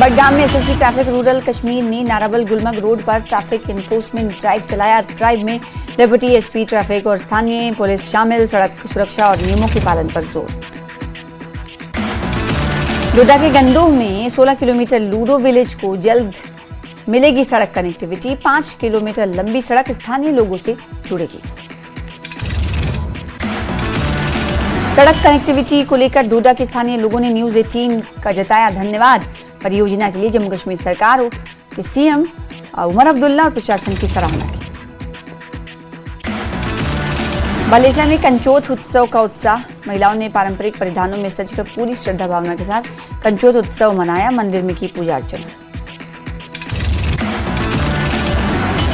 बडगाम में SSP traffic rural Kashmir ने नाराबल Gulmarg road पर ट्रैफिक एनफोर्समेंट ड्राइव चलाया। ड्राइव में डिप्टी एसपी ट्रैफिक और स्थानीय पुलिस शामिल। सड़क सुरक्षा और नियमों के पालन पर जोर। डोडा के गंदोह में 16 किलोमीटर लूडो विलेज को जल्द मिलेगी सड़क कनेक्टिविटी। 5 किलोमीटर लंबी सड़क स्थानीय लोगों से जुड़ेगी। सड़क कनेक्टिविटी को लेकर डोडा के स्थानीय लोगों ने न्यूज 18 का जताया धन्यवाद। परियोजना के लिए जम्मू कश्मीर सरकार के सीएम उमर अब्दुल्ला और प्रशासन की सराहना की। बालेसर में कंचोत उत्सव का उत्साह। महिलाओं ने पारंपरिक परिधानों में सजकर पूरी श्रद्धा भावना के साथ कंचोत उत्सव मनाया। मंदिर में की पूजा अर्चना।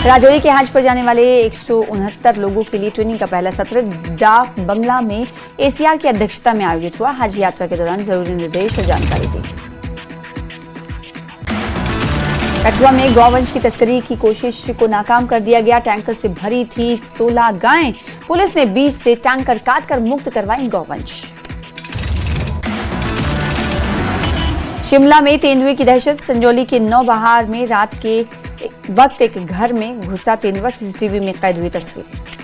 राजौरी के हज पर जाने वाले 169 लोगों के लिए ट्रेनिंग का पहला सत्र डाक बंगला में एसीआर की अध्यक्षता में आयोजित हुआ। हज यात्रा के दौरान जरूरी निर्देश और जानकारी दी। कठुआ में गौवंश की तस्करी की कोशिश को नाकाम कर दिया गया। टैंकर से भरी थी 16 गायें। पुलिस ने बीच से टैंकर काटकर मुक्त करवाई गौवंश। शिमला में तेंदुए की दहशत। संजौली के नौबहार में रात के वक्त एक घर में घुसा तेंदुआ। सीसीटीवी में कैद हुई तस्वीरें।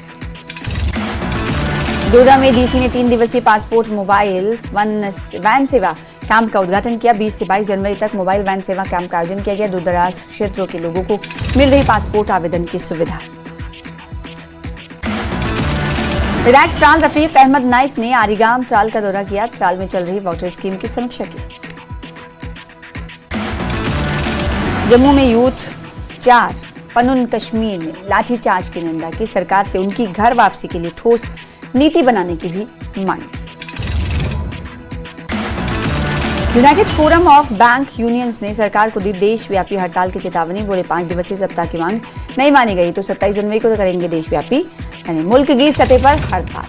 डोडा में डीसी ने 3 दिवसीय पासपोर्ट मोबाइल वैन सेवा कैंप का उद्घाटन किया। 20 से 22 जनवरी तक मोबाइल वैन सेवा कैंप का आयोजन किया गया। दूर दराज क्षेत्रों के लोगों को मिल रही पासपोर्ट आवेदन की सुविधा। विधायक ट्राल रफीक अहमद नाइक ने आरीगाम ट्राल का दौरा किया। ट्राल में चल रही वाटर स्कीम की समीक्षा की। जम्मू में यूथ 4 पनुन कश्मीर ने लाठीचार्ज की निंदा की। सरकार से उनकी घर वापसी के लिए ठोस नीति बनाने की भी मांग की। United forum of bank unions ने सरकार को दी देशव्यापी हड़ताल की चेतावनी। बोले 5 दिवसीय सप्ताह की मांग नहीं मानी गई तो 27 जनवरी को करेंगे देशव्यापी यानी मुल्क की सतह पर हड़ताल।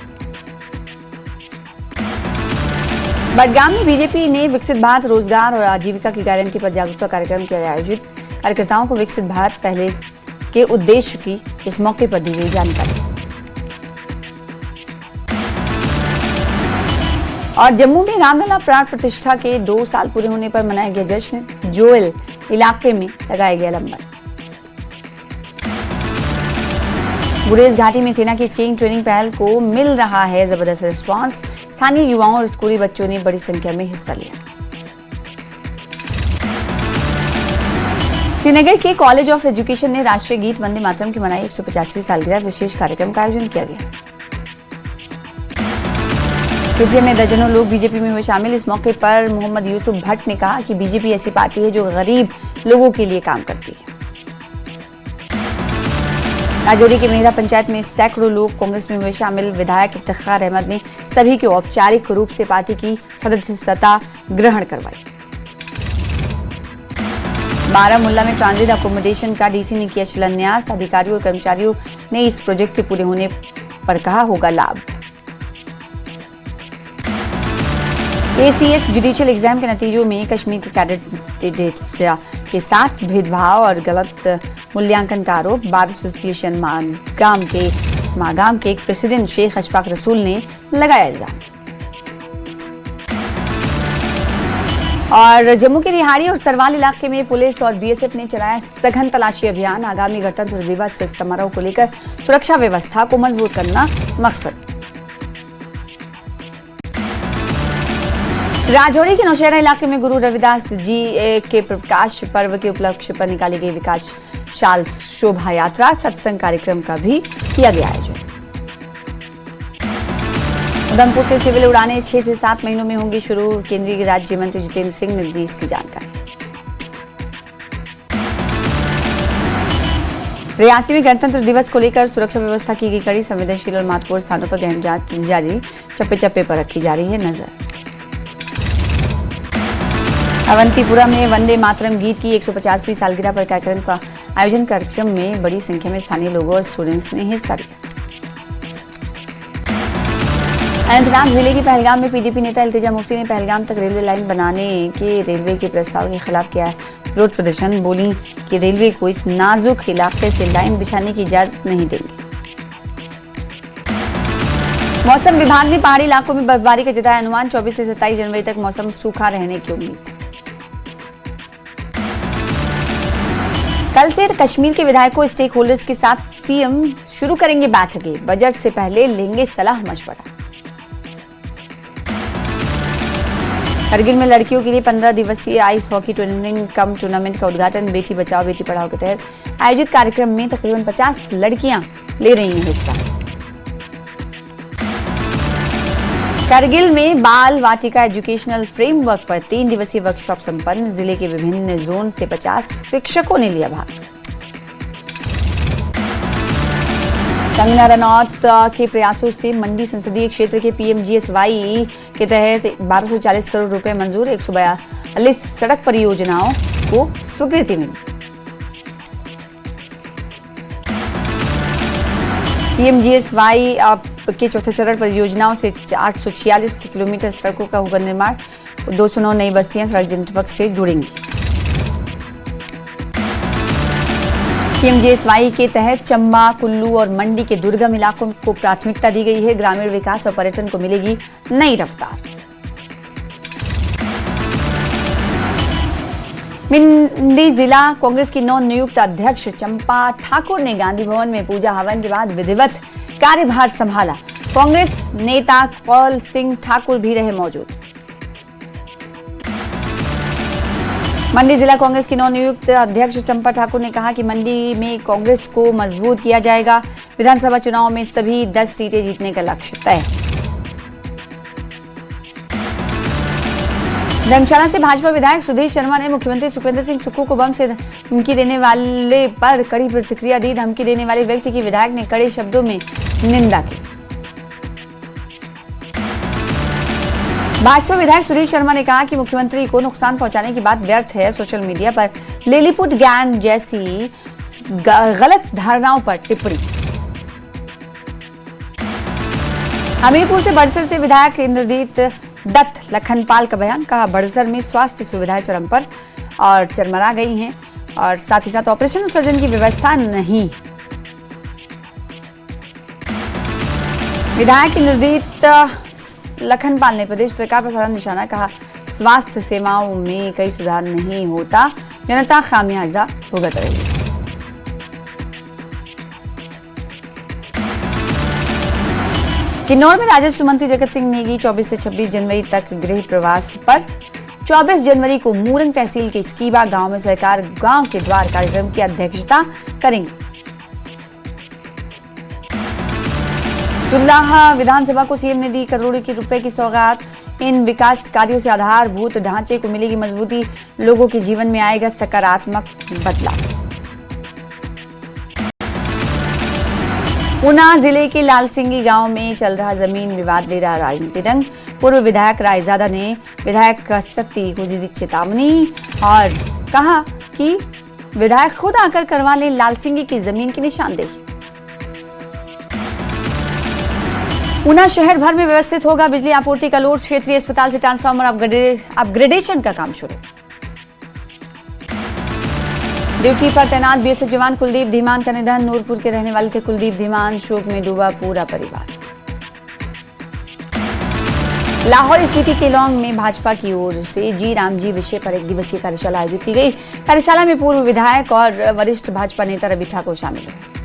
बडगाम में बीजेपी ने विकसित भारत रोजगार और आजीविका की गारंटी पर जागरूकता कार्यक्रम किया आयोजित। कार्यकर्ताओं को विकसित भारत पहले के उद्देश्य की इस मौके पर दी गई जानकारी। और जम्मू में रामलला प्राण प्रतिष्ठा के 2 साल पूरे होने पर मनाया गया जश्न। जोएल इलाके में लगाया गया लंगर। गुरेज घाटी में सेना की स्कीइंग ट्रेनिंग पहल को मिल रहा है जबरदस्त रिस्पांस। स्थानीय युवाओं और स्कूली बच्चों ने बड़ी संख्या में हिस्सा लिया। श्रीनगर के कॉलेज ऑफ एजुकेशन ने राष्ट्रीय गीत वंदे मातरम की मनाई। 150वीं सालगिरह विशेष कार्यक्रम का आयोजन किया गया। शोपियां में दर्जनों लोग बीजेपी में हुए शामिल। इस मौके पर मोहम्मद यूसुफ भट्ट ने कहा कि बीजेपी ऐसी पार्टी है जो गरीब लोगों के लिए काम करती है। राजौरी के मेहरा पंचायत में सैकड़ों लोग कांग्रेस में हुए शामिल। विधायक इफ्तिखार अहमद ने सभी को औपचारिक रूप से पार्टी की सदस्यता ग्रहण करवाई। बारामुल्ला में ट्रांजिट अकोमोडेशन का डीसी ने किया शिलान्यास। अधिकारियों और कर्मचारियों ने इस प्रोजेक्ट के पूरे होने पर कहा होगा लाभ। एसीएस जुडिशियल एग्जाम के नतीजों में कश्मीर के कैंडिडेट्स के साथ भेदभाव और गलत मूल्यांकन का आरोप। बार एसोसिएशन मागाम के एक प्रेसिडेंट शेख अशफाक रसूल ने लगाया इल्जाम। और जम्मू के रिहाड़ी और सरवाल इलाके में पुलिस और बीएसएफ ने चलाया सघन तलाशी अभियान। आगामी गणतंत्र दिवस समारोह को लेकर सुरक्षा व्यवस्था को मजबूत करना मकसद। राजौरी के नौशहरा इलाके में गुरु रविदास जी के प्रकाश पर्व के उपलक्ष्य पर निकाली गई विकास शाल शोभा यात्रा। सत्संग कार्यक्रम का भी किया गया आयोजन। उधमपुर से सिविल उड़ानें 6 से 7 महीनों में होंगी शुरू। केंद्रीय राज्य मंत्री जितेंद्र सिंह ने दी इसकी जानकारी। रियासी में गणतंत्र दिवस को लेकर सुरक्षा व्यवस्था की गई कड़ी। संवेदनशील और महत्वपूर्ण स्थानों पर गहन जांच जारी। चप्पे चप्पे पर रखी जा रही है नजर। अवंतीपुरा में वंदे मातरम गीत की 150वीं सालगिरह पर कार्यक्रम का आयोजन। कार्यक्रम में बड़ी संख्या में स्थानीय लोगों और स्टूडेंट्स ने हिस्सा लिया। अनंतनाग जिले के पहलगाम में पीडीपी नेता इल्तिजा मुफ्ती ने पहलगाम तक रेलवे लाइन बनाने के रेलवे के प्रस्ताव के खिलाफ किया विरोध प्रदर्शन। बोली कि रेलवे को इस नाजुक इलाके से लाइन बिछाने की इजाजत नहीं देंगे। मौसम विभाग ने पहाड़ी इलाकों में बर्फबारी का जताया अनुमान। 24 से 27 जनवरी तक मौसम सूखा रहने की उम्मीद। कल से कश्मीर के विधायकों स्टेक होल्डर्स के साथ सीएम शुरू करेंगे बैठकें। बजट से पहले लेंगे सलाह मशवरा। करगिल में लड़कियों के लिए 15 दिवसीय आइस हॉकी टूर्नामेंट का उद्घाटन। बेटी बचाओ बेटी पढ़ाओ के तहत आयोजित कार्यक्रम में तकरीबन 50 लड़कियां ले रही हैं हिस्सा। करगिल में बाल वाटिका एजुकेशनल फ्रेमवर्क पर 3 दिवसीय वर्कशॉप संपन्न। जिले के विभिन्न जोन से 50 शिक्षकों ने लिया भाग। कंगना रनौत के प्रयासों से मंडी संसदीय क्षेत्र के पीएमजीएसवाई के तहत 1240 करोड़ रुपए मंजूर। 142 सड़क परियोजनाओं को स्वीकृति मिली। पीएमजीएसवाई के चौथे चरण परियोजनाओं से 846 किलोमीटर सड़कों का होगा निर्माण। 209 नई बस्तियां सड़क नेटवर्क से जुड़ेंगी। पीएमजीएसवाई के तहत चंबा, कुल्लू और मंडी के दुर्गम इलाकों को प्राथमिकता दी गई है। ग्रामीण विकास और पर्यटन को मिलेगी नई रफ्तार। मंडी जिला कांग्रेस की नव नियुक्त अध्यक्ष चंपा ठाकुर ने गांधी भवन में पूजा हवन के बाद विधिवत कार्यभार संभाला। कांग्रेस नेता कौल सिंह ठाकुर भी रहे मौजूद। मंडी जिला कांग्रेस की नवनियुक्त अध्यक्ष चंपा ठाकुर ने कहा कि मंडी में कांग्रेस को मजबूत किया जाएगा। विधानसभा चुनाव में सभी 10 सीटें जीतने का लक्ष्य तय। धर्मशाला से भाजपा विधायक सुधीर शर्मा ने मुख्यमंत्री सुखविंदर सिंह सुक्खू को बम से धमकी देने वाले पर कड़ी प्रतिक्रिया दी। धमकी देने वाले व्यक्ति की विधायक ने कड़े शब्दों में निंदा की। भाजपा विधायक सुधीर शर्मा ने कहा कि मुख्यमंत्री को नुकसान पहुंचाने की बात व्यर्थ है। सोशल मीडिया पर लिलीपुट गैंग जैसी गलत धारणाओं पर टिप्पणी। हमीरपुर से बड़सर से विधायक इंद्रजीत दत्त लखनपाल का बयान। कहा बड़सर में स्वास्थ्य सुविधाएं चरम पर और चरमरा गई हैं और साथ ही साथ ऑपरेशन और सर्जन की व्यवस्था नहीं। विधायक इंद्रजीत लखनपाल ने प्रदेश सरकार पर साधा निशाना। कहा स्वास्थ्य सेवाओं में कई सुधार नहीं होता, जनता खामियाजा भुगत रही है। किन्नौर में राजस्व मंत्री जगत सिंह नेगी 24 से 26 जनवरी तक गृह प्रवास पर। 24 जनवरी को मूरंग तहसील के स्कीबा गांव में सरकार गांव के द्वार कार्यक्रम की अध्यक्षता करेंगे। तुल्लाह विधानसभा को सीएम ने दी करोड़ों की रुपए की सौगात। इन विकास कार्यों से आधारभूत ढांचे को मिलेगी मजबूती। लोगों के जीवन में आएगा सकारात्मक बदलाव। ऊना जिले के लालसिंगी गांव में चल रहा जमीन विवाद ले रहा राजनीतिक रंग। पूर्व विधायक रायजादा ने विधायक सत्ती को दी चेतावनी और कहा कि विधायक खुद आकर करवा ले लालसिंगी की जमीन की निशानदेही। ऊना शहर भर में व्यवस्थित होगा बिजली आपूर्ति का लोड। क्षेत्रीय अस्पताल से ट्रांसफार्मर अपग्रेडेशन का काम शुरू। ड्यूटी पर तैनात बीएसएफ जवान कुलदीप धीमान का निधन। नूरपुर के रहने वाले थे कुलदीप धीमान। शोक में डूबा पूरा परिवार। लाहौर स्पीति केलांग में भाजपा की ओर से जी रामजी विषय पर 1 दिवसीय कार्यशाला आयोजित की गई। कार्यशाला में पूर्व विधायक और वरिष्ठ भाजपा नेता रवि ठाकुर शामिल हुए।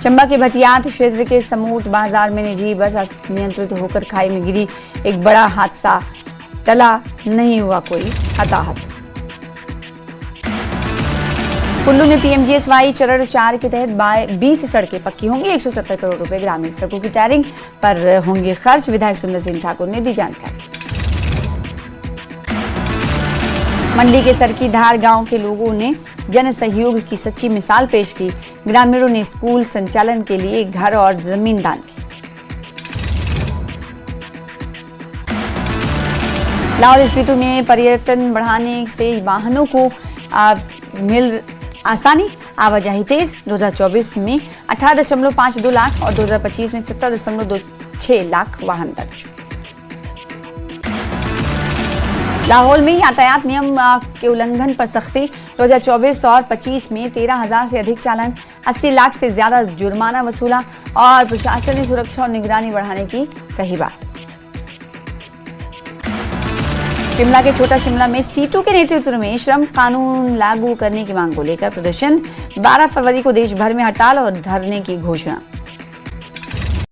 चंबा के भटियात क्षेत्र के समूट बाजार में निजी बस अनियंत्रित होकर खाई में गिरी। एक बड़ा हादसा टला, नहीं हुआ कोई हताहत। कुल्लू में पीएमजीएसवाई चरण 4 के तहत 20 सड़कें पक्की होंगी। 170 करोड़ रुपए ग्रामीण सड़कों की टायरिंग पर होंगे खर्च। विधायक सुंदर सिंह ठाकुर ने दी जानकारी। मंडी के सरकीधार गांव के लोगों ने जन सहयोग की सच्ची मिसाल पेश की। ग्रामीणों ने स्कूल संचालन के लिए घर और जमीन दान की। लाहौर स्पीति में पर्यटन बढ़ाने से वाहनों को मिल आसानी, आवाजाही तेज। 2024 में 18.52 लाख और 2025 में 17.26 लाख वाहन दर्ज। लाहौल में यातायात नियम के उल्लंघन पर सख्ती। 2024 और 25 में 13,000 से अधिक चालान, 80 लाख से ज्यादा जुर्माना वसूला और प्रशासन ने सुरक्षा और निगरानी बढ़ाने की कही बात। शिमला के छोटा शिमला में सीटू के नेतृत्व में श्रम कानून लागू करने की मांग को लेकर प्रदर्शन। 12 फरवरी को देश भर में हड़ताल और धरने की घोषणा।